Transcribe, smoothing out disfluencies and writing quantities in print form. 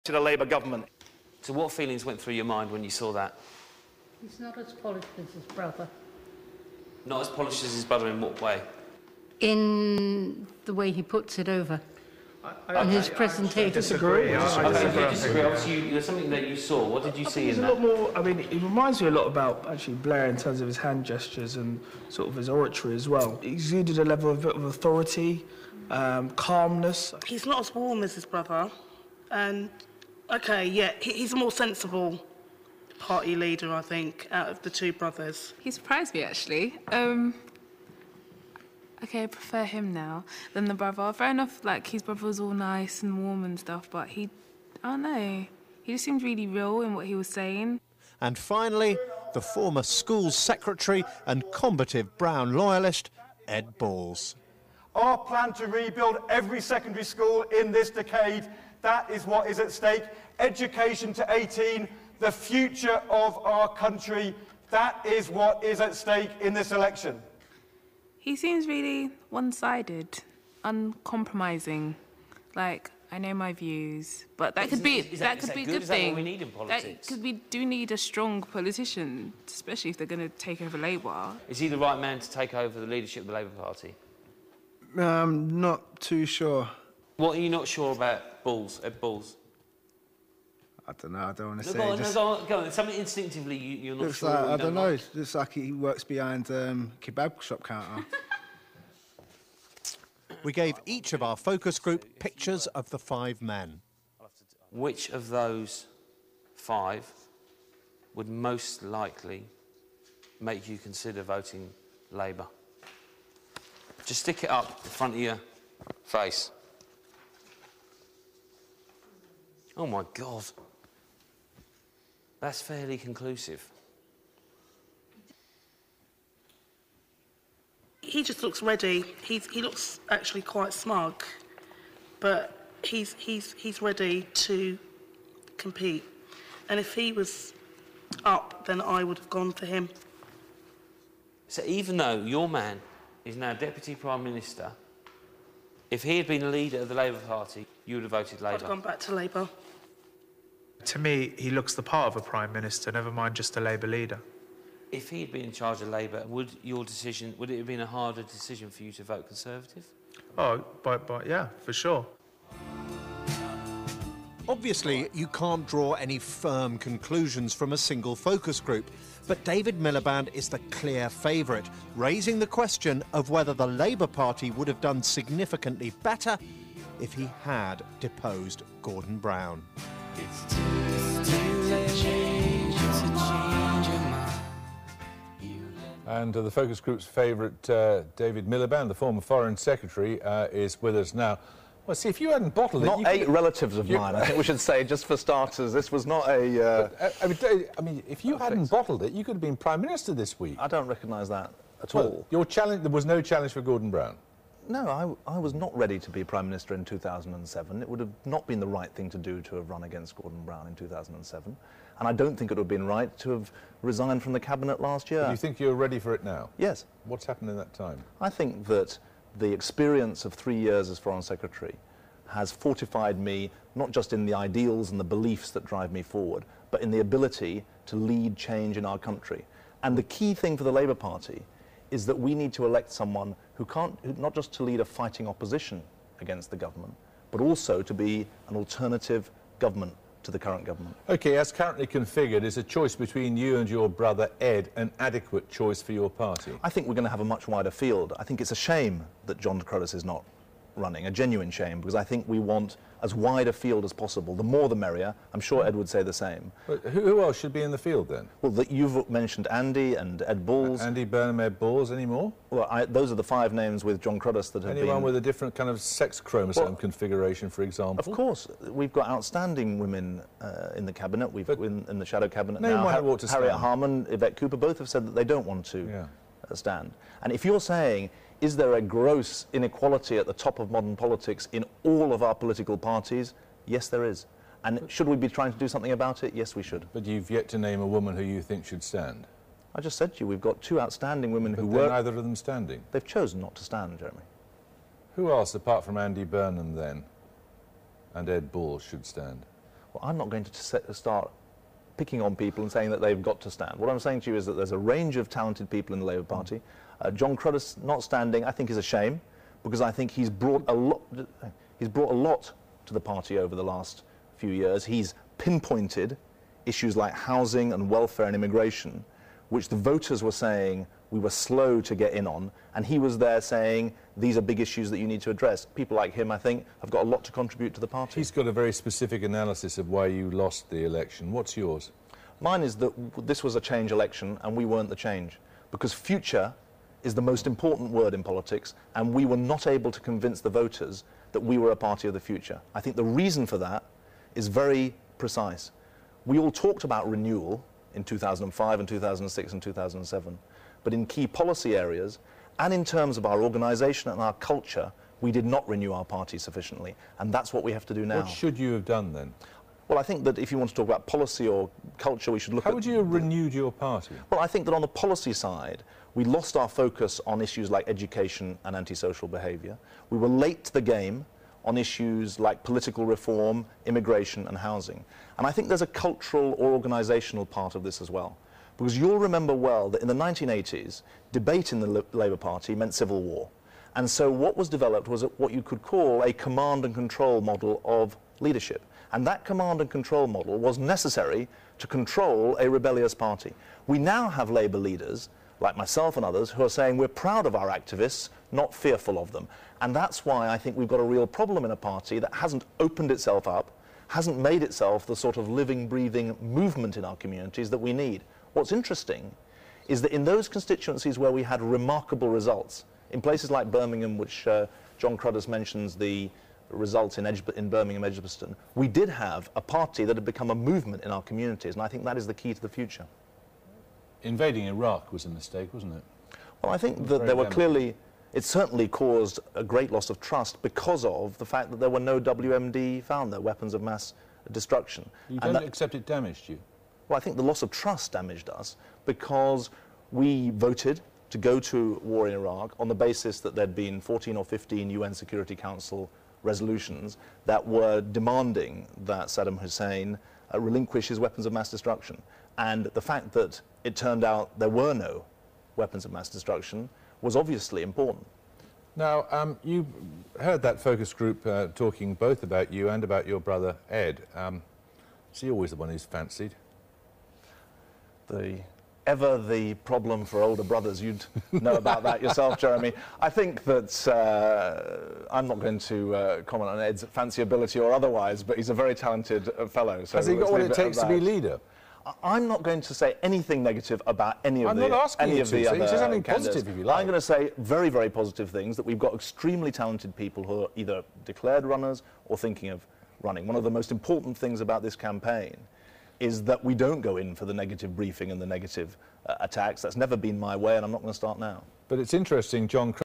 to the Labour government. So what feelings went through your mind when you saw that? He's not as polished as his brother. Not as polished as his brother in what way? In the way he puts it over. In his presentation. I disagree. Obviously, there's something that you saw. What did you see in that? A lot more. I mean, it reminds me a lot about actually Blair in terms of his hand gestures and sort of his oratory as well. He exuded a level of authority, calmness. He's not as warm as his brother, and okay, yeah, he's a more sensible party leader, I think, out of the two brothers. He surprised me actually. Okay, I prefer him now than the brother. Fair enough, like, his brother was all nice and warm and stuff, but I don't know, he just seemed really real in what he was saying. And finally, the former school secretary and combative Brown loyalist, Ed Balls. Our plan to rebuild every secondary school in this decade, that is what is at stake. Education to 18, the future of our country, that is what is at stake in this election. He seems really one-sided, uncompromising. Like, I know my views, but that could be a good thing. Is that what we need in politics? Because we do need a strong politician, especially if they're going to take over Labour. Is he the right man to take over the leadership of the Labour Party? Not too sure. What are you not sure about Balls, Ed Balls? I don't know, I don't want to say. Go on. Something instinctively you're not looks sure. Like, I don't know, it looks like he works behind kebab shop counter. We gave each of our focus group pictures of the 5 men. Which of those 5 would most likely make you consider voting Labour? Just stick it up in front of your face. Oh my God. That's fairly conclusive. He just looks ready. He looks actually quite smug, but he's ready to compete. And if he was up, then I would have gone for him. So even though your man is now Deputy Prime Minister, if he had been leader of the Labour Party, you would have voted Labour? I'd have gone back to Labour. To me, he looks the part of a Prime Minister, never mind just a Labour leader. If he had been in charge of Labour, would it have been a harder decision for you to vote Conservative? Oh, but yeah, for sure. Obviously, you can't draw any firm conclusions from a single focus group, but David Miliband is the clear favourite, raising the question of whether the Labour Party would have done significantly better if he had deposed Gordon Brown. It's too late to change your mind. And the focus group's favourite, David Miliband, the former Foreign Secretary, is with us now. Well, see, if you hadn't bottled it... Not 8 relatives of mine, I think we should say, just for starters. This was not a... I mean, if you hadn't bottled it, you could have been Prime Minister this week. I don't recognise that at all. Your challenge... There was no challenge for Gordon Brown? No, I was not ready to be Prime Minister in 2007. It would have not been the right thing to do to have run against Gordon Brown in 2007. And I don't think it would have been right to have resigned from the Cabinet last year. Do you think you're ready for it now? Yes. What's happened in that time? I think that the experience of 3 years as Foreign Secretary has fortified me, not just in the ideals and the beliefs that drive me forward, but in the ability to lead change in our country. And the key thing for the Labour Party is that we need to elect someone who not just to lead a fighting opposition against the government, but also to be an alternative government to the current government. OK, as currently configured, is a choice between you and your brother Ed an adequate choice for your party? I think we're going to have a much wider field. I think it's a shame that John Cruddas is not running, a genuine shame, because I think we want as wide a field as possible. The more the merrier. I'm sure Ed would say the same. But who else should be in the field then? Well, you've mentioned Andy and Ed Balls. Andy Burnham, Ed Balls, any more? Well, those are the 5 names with John Cruddas that have been... Anyone with a different kind of sex chromosome configuration, for example? Of course. We've got outstanding women in the Cabinet. We've in the Shadow Cabinet now. Harriet Harman, Yvette Cooper, both have said that they don't want to stand. And if you're saying, is there a gross inequality at the top of modern politics in all of our political parties? Yes, there is. And should we be trying to do something about it? Yes, we should. But you've yet to name a woman who you think should stand. I just said to you, we've got 2 outstanding women who were... neither of them standing? They've chosen not to stand, Jeremy. Who else, apart from Andy Burnham, then, and Ed Balls, should stand? Well, I'm not going to start picking on people and saying that they've got to stand. What I'm saying to you is that there's a range of talented people in the Labour Party. John Cruddas not standing, I think, is a shame, because I think he's brought a lot to the party over the last few years. He's pinpointed issues like housing and welfare and immigration, which the voters were saying we were slow to get in on, and he was there saying these are big issues that you need to address. People like him, I think, have got a lot to contribute to the party. He's got a very specific analysis of why you lost the election. What's yours? Mine is that this was a change election and we weren't the change, because future is the most important word in politics, and we were not able to convince the voters that we were a party of the future. I think the reason for that is very precise. We all talked about renewal in 2005 and 2006 and 2007, but in key policy areas and in terms of our organisation and our culture, we did not renew our party sufficiently, and that's what we have to do now. What should you have done then? Well, I think that if you want to talk about policy or culture, we should look at... How would you have renewed your party? Well, I think that on the policy side, we lost our focus on issues like education and antisocial behaviour. We were late to the game on issues like political reform, immigration and housing. And I think there's a cultural or organisational part of this as well. Because you'll remember well that in the 1980s, debate in the Labour Party meant civil war. And so what was developed was what you could call a command and control model of leadership. And that command and control model was necessary to control a rebellious party. We now have Labour leaders, like myself and others, who are saying we're proud of our activists, not fearful of them. And that's why I think we've got a real problem in a party that hasn't opened itself up, hasn't made itself the sort of living, breathing movement in our communities that we need. What's interesting is that in those constituencies where we had remarkable results, in places like Birmingham, which John Cruddas mentions the results in Birmingham, Edgbaston, we did have a party that had become a movement in our communities, and I think that is the key to the future. Invading Iraq was a mistake, wasn't it? Well, I think that there were clearly... It certainly caused a great loss of trust because of the fact that there were no WMD found there, weapons of mass destruction. You don't accept it damaged you? Well, I think the loss of trust damaged us because we voted to go to war in Iraq on the basis that there'd been 14 or 15 UN Security Council resolutions that were demanding that Saddam Hussein relinquish his weapons of mass destruction. And the fact that it turned out there were no weapons of mass destruction was obviously important. Now, you heard that focus group talking both about you and about your brother, Ed. Is he always the one who's fancied? Ever the problem for older brothers. You'd know about that yourself, Jeremy. I think that I'm not going to comment on Ed's fancy ability or otherwise, but he's a very talented fellow. So has he got what it takes to be leader? I'm not going to say anything negative about any of the other candidates. I'm not asking you to. Say something positive if you like. I'm going to say very, very positive things, that we've got extremely talented people who are either declared runners or thinking of running. One of the most important things about this campaign is that we don't go in for the negative briefing and the negative attacks. That's never been my way, and I'm not going to start now. But it's interesting, John